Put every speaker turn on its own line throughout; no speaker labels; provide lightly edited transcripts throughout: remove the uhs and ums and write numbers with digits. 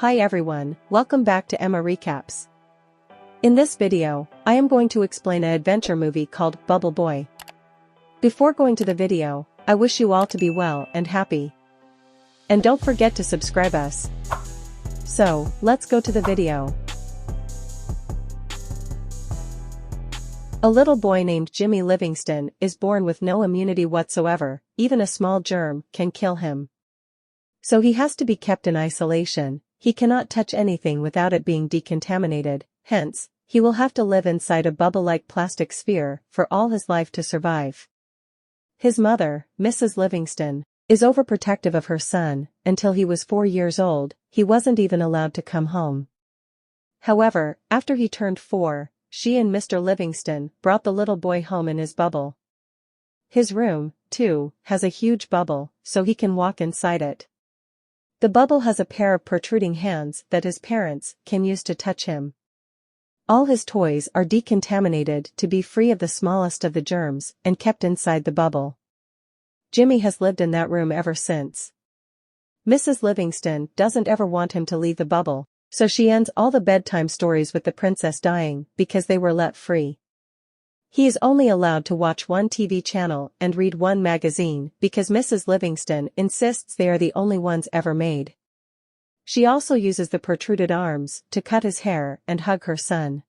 Hi everyone, welcome back to Emma Recaps. In this video, I am going to explain an adventure movie called Bubble Boy. Before going to the video, I wish you all to be well and happy. And don't forget to subscribe us. So, let's go to the video. A little boy named Jimmy Livingston is born with no immunity whatsoever, even a small germ can kill him. So he has to be kept in isolation. He cannot touch anything without it being decontaminated, hence, he will have to live inside a bubble-like plastic sphere for all his life to survive. His mother, Mrs. Livingston, is overprotective of her son. Until he was 4 years old, he wasn't even allowed to come home. However, after he turned 4, she and Mr. Livingston brought the little boy home in his bubble. His room, too, has a huge bubble, so he can walk inside it. The bubble has a pair of protruding hands that his parents can use to touch him. All his toys are decontaminated to be free of the smallest of the germs and kept inside the bubble. Jimmy has lived in that room ever since. Mrs. Livingston doesn't ever want him to leave the bubble, so she ends all the bedtime stories with the princess dying because they were let free. He is only allowed to watch one TV channel and read one magazine because Mrs. Livingston insists they are the only ones ever made. She also uses the protruded arms to cut his hair and hug her son.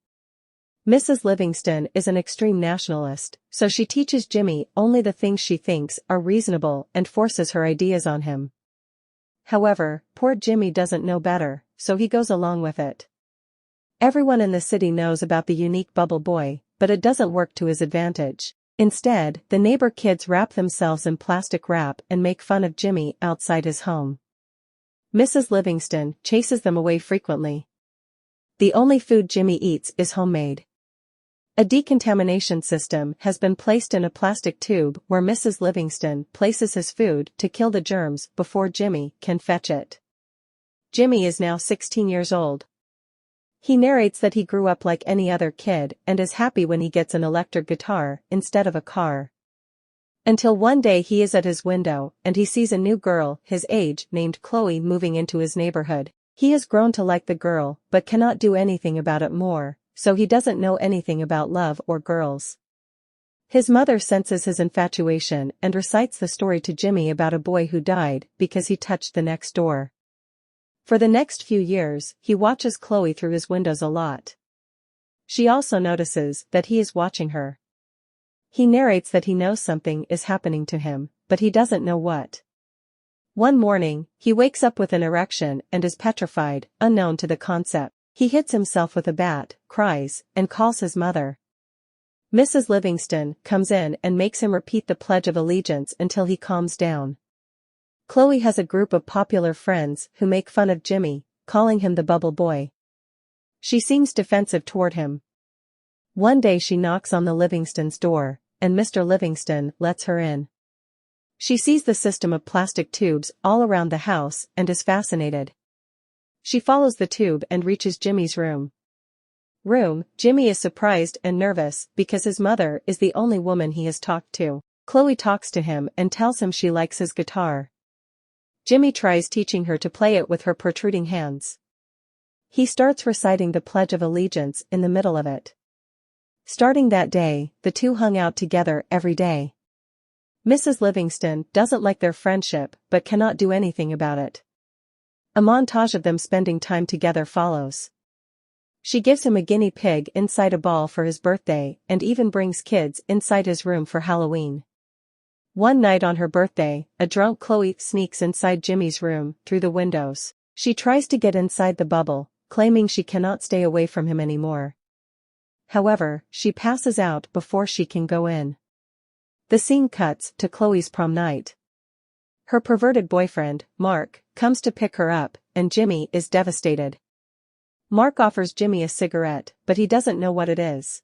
Mrs. Livingston is an extreme nationalist, so she teaches Jimmy only the things she thinks are reasonable and forces her ideas on him. However, poor Jimmy doesn't know better, so he goes along with it. Everyone in the city knows about the unique Bubble Boy, but it doesn't work to his advantage. Instead, the neighbor kids wrap themselves in plastic wrap and make fun of Jimmy outside his home. Mrs. Livingston chases them away frequently. The only food Jimmy eats is homemade. A decontamination system has been placed in a plastic tube where Mrs. Livingston places his food to kill the germs before Jimmy can fetch it. Jimmy is now 16 years old. He narrates that he grew up like any other kid and is happy when he gets an electric guitar instead of a car. Until one day he is at his window and he sees a new girl his age named Chloe moving into his neighborhood. He has grown to like the girl but cannot do anything about it more, so he doesn't know anything about love or girls. His mother senses his infatuation and recites the story to Jimmy about a boy who died because he touched the next door. For the next few years, he watches Chloe through his windows a lot. She also notices that he is watching her. He narrates that he knows something is happening to him, but he doesn't know what. One morning, he wakes up with an erection and is petrified, unknown to the concept. He hits himself with a bat, cries, and calls his mother. Mrs. Livingston comes in and makes him repeat the Pledge of Allegiance until he calms down. Chloe has a group of popular friends who make fun of Jimmy, calling him the Bubble Boy. She seems defensive toward him. One day she knocks on the Livingston's door, and Mr. Livingston lets her in. She sees the system of plastic tubes all around the house and is fascinated. She follows the tube and reaches Jimmy's room. Jimmy is surprised and nervous because his mother is the only woman he has talked to. Chloe talks to him and tells him she likes his guitar. Jimmy tries teaching her to play it with her protruding hands. He starts reciting the Pledge of Allegiance in the middle of it. Starting that day, the two hung out together every day. Mrs. Livingston doesn't like their friendship but cannot do anything about it. A montage of them spending time together follows. She gives him a guinea pig inside a ball for his birthday and even brings kids inside his room for Halloween. One night on her birthday, a drunk Chloe sneaks inside Jimmy's room through the windows. She tries to get inside the bubble, claiming she cannot stay away from him anymore. However, she passes out before she can go in. The scene cuts to Chloe's prom night. Her perverted boyfriend, Mark, comes to pick her up, and Jimmy is devastated. Mark offers Jimmy a cigarette, but he doesn't know what it is.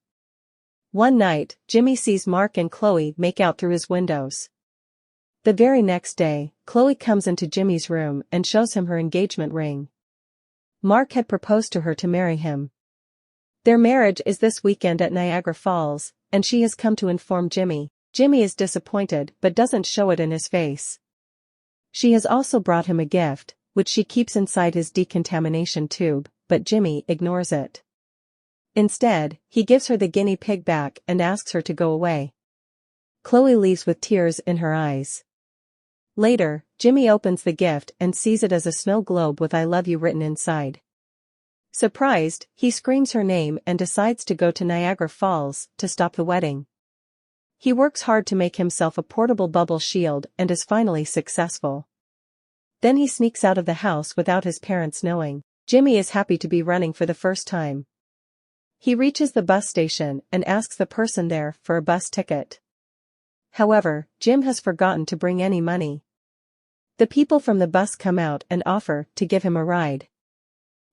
One night, Jimmy sees Mark and Chloe make out through his windows. The very next day, Chloe comes into Jimmy's room and shows him her engagement ring. Mark had proposed to her to marry him. Their marriage is this weekend at Niagara Falls, and she has come to inform Jimmy. Jimmy is disappointed but doesn't show it in his face. She has also brought him a gift, which she keeps inside his decontamination tube, but Jimmy ignores it. Instead, he gives her the guinea pig back and asks her to go away. Chloe leaves with tears in her eyes. Later, Jimmy opens the gift and sees it as a snow globe with "I love you" written inside. Surprised, he screams her name and decides to go to Niagara Falls to stop the wedding. He works hard to make himself a portable bubble shield and is finally successful. Then he sneaks out of the house without his parents knowing. Jimmy is happy to be running for the first time. He reaches the bus station and asks the person there for a bus ticket. However, Jim has forgotten to bring any money. The people from the bus come out and offer to give him a ride.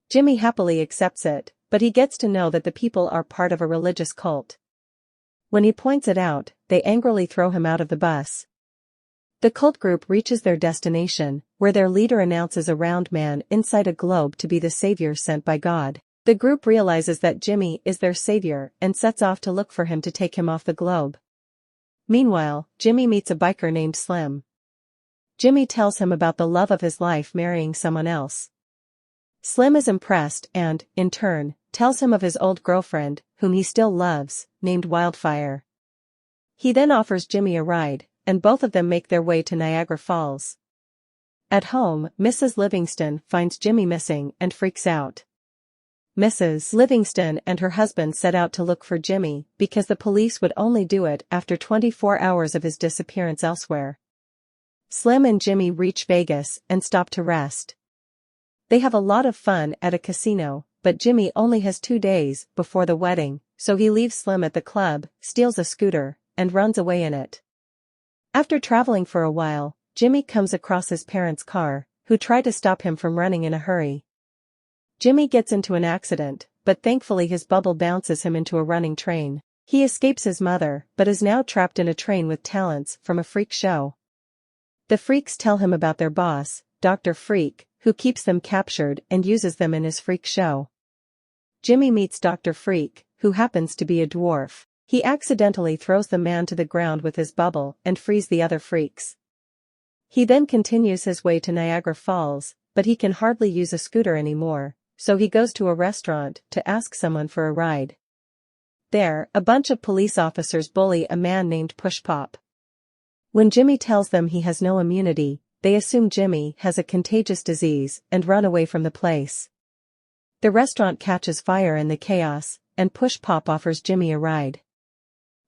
Jimmy happily accepts it, but he gets to know that the people are part of a religious cult. When he points it out, they angrily throw him out of the bus. The cult group reaches their destination, where their leader announces a round man inside a globe to be the savior sent by God. The group realizes that Jimmy is their savior and sets off to look for him to take him off the globe. Meanwhile, Jimmy meets a biker named Slim. Jimmy tells him about the love of his life marrying someone else. Slim is impressed and, in turn, tells him of his old girlfriend, whom he still loves, named Wildfire. He then offers Jimmy a ride, and both of them make their way to Niagara Falls. At home, Mrs. Livingston finds Jimmy missing and freaks out. Mrs. Livingston and her husband set out to look for Jimmy because the police would only do it after 24 hours of his disappearance elsewhere. Slim and Jimmy reach Vegas and stop to rest. They have a lot of fun at a casino, but Jimmy only has 2 days before the wedding, so he leaves Slim at the club, steals a scooter, and runs away in it. After traveling for a while, Jimmy comes across his parents' car, who try to stop him from running in a hurry. Jimmy gets into an accident, but thankfully his bubble bounces him into a running train. He escapes his mother, but is now trapped in a train with talents from a freak show. The freaks tell him about their boss, Dr. Freak, who keeps them captured and uses them in his freak show. Jimmy meets Dr. Freak, who happens to be a dwarf. He accidentally throws the man to the ground with his bubble and frees the other freaks. He then continues his way to Niagara Falls, but he can hardly use a scooter anymore, so he goes to a restaurant to ask someone for a ride. There, a bunch of police officers bully a man named Push Pop. When Jimmy tells them he has no immunity, they assume Jimmy has a contagious disease and run away from the place. The restaurant catches fire in the chaos, and Push Pop offers Jimmy a ride.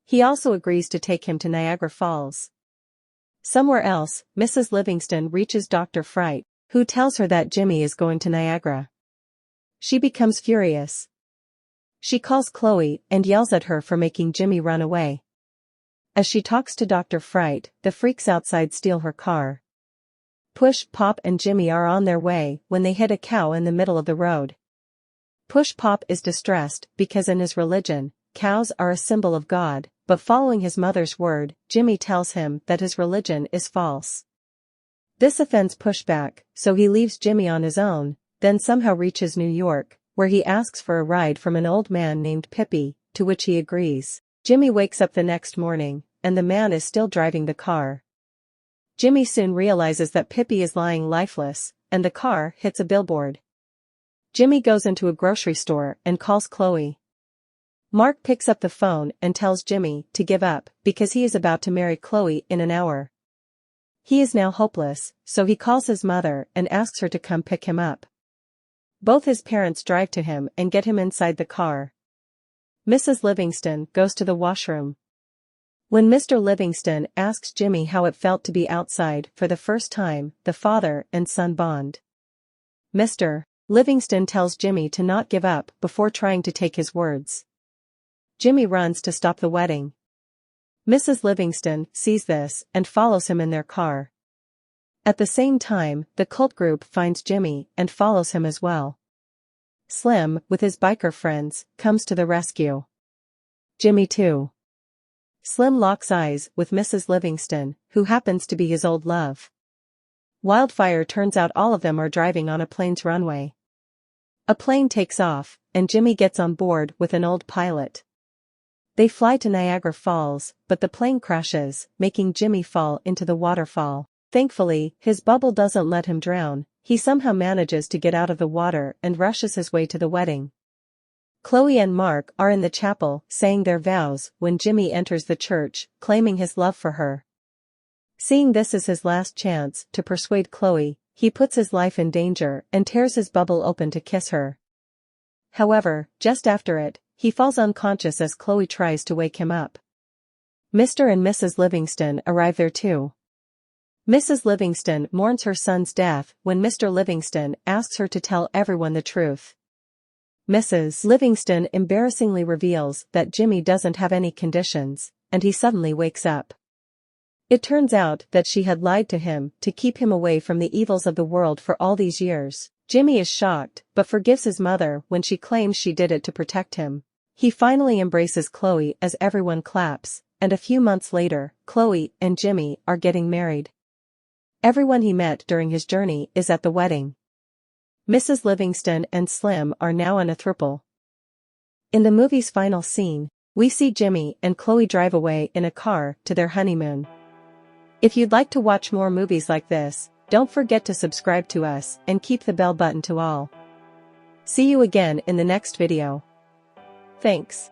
He also agrees to take him to Niagara Falls. Somewhere else, Mrs. Livingston reaches Dr. Fright, who tells her that Jimmy is going to Niagara. She becomes furious. She calls Chloe and yells at her for making Jimmy run away. As she talks to Dr. Fright, the freaks outside steal her car. Push Pop and Jimmy are on their way when they hit a cow in the middle of the road. Push Pop is distressed because in his religion, cows are a symbol of God, but following his mother's word, Jimmy tells him that his religion is false. This offends Pushback, so he leaves Jimmy on his own, then somehow reaches New York, where he asks for a ride from an old man named Pippi, to which he agrees. Jimmy wakes up the next morning, and the man is still driving the car. Jimmy soon realizes that Pippi is lying lifeless, and the car hits a billboard. Jimmy goes into a grocery store and calls Chloe. Mark picks up the phone and tells Jimmy to give up because he is about to marry Chloe in an hour. He is now hopeless, so he calls his mother and asks her to come pick him up. Both his parents drive to him and get him inside the car. Mrs. Livingston goes to the washroom. When Mr. Livingston asks Jimmy how it felt to be outside for the first time, the father and son bond. Mr. Livingston tells Jimmy to not give up before trying to take his words. Jimmy runs to stop the wedding. Mrs. Livingston sees this and follows him in their car. At the same time, the cult group finds Jimmy and follows him as well. Slim, with his biker friends, comes to the rescue. Jimmy too. Slim locks eyes with Mrs. Livingston, who happens to be his old love. Wildfire turns out all of them are driving on a plane's runway. A plane takes off, and Jimmy gets on board with an old pilot. They fly to Niagara Falls, but the plane crashes, making Jimmy fall into the waterfall. Thankfully, his bubble doesn't let him drown. He somehow manages to get out of the water and rushes his way to the wedding. Chloe and Mark are in the chapel, saying their vows, when Jimmy enters the church, claiming his love for her. Seeing this as his last chance to persuade Chloe, he puts his life in danger and tears his bubble open to kiss her. However, just after it, he falls unconscious as Chloe tries to wake him up. Mr. and Mrs. Livingston arrive there too. Mrs. Livingston mourns her son's death when Mr. Livingston asks her to tell everyone the truth. Mrs. Livingston embarrassingly reveals that Jimmy doesn't have any conditions, and he suddenly wakes up. It turns out that she had lied to him to keep him away from the evils of the world for all these years. Jimmy is shocked, but forgives his mother when she claims she did it to protect him. He finally embraces Chloe as everyone claps, and a few months later, Chloe and Jimmy are getting married. Everyone he met during his journey is at the wedding. Mrs. Livingston and Slim are now in a throuple. In the movie's final scene, we see Jimmy and Chloe drive away in a car to their honeymoon. If you'd like to watch more movies like this, don't forget to subscribe to us and keep the bell button to all. See you again in the next video. Thanks.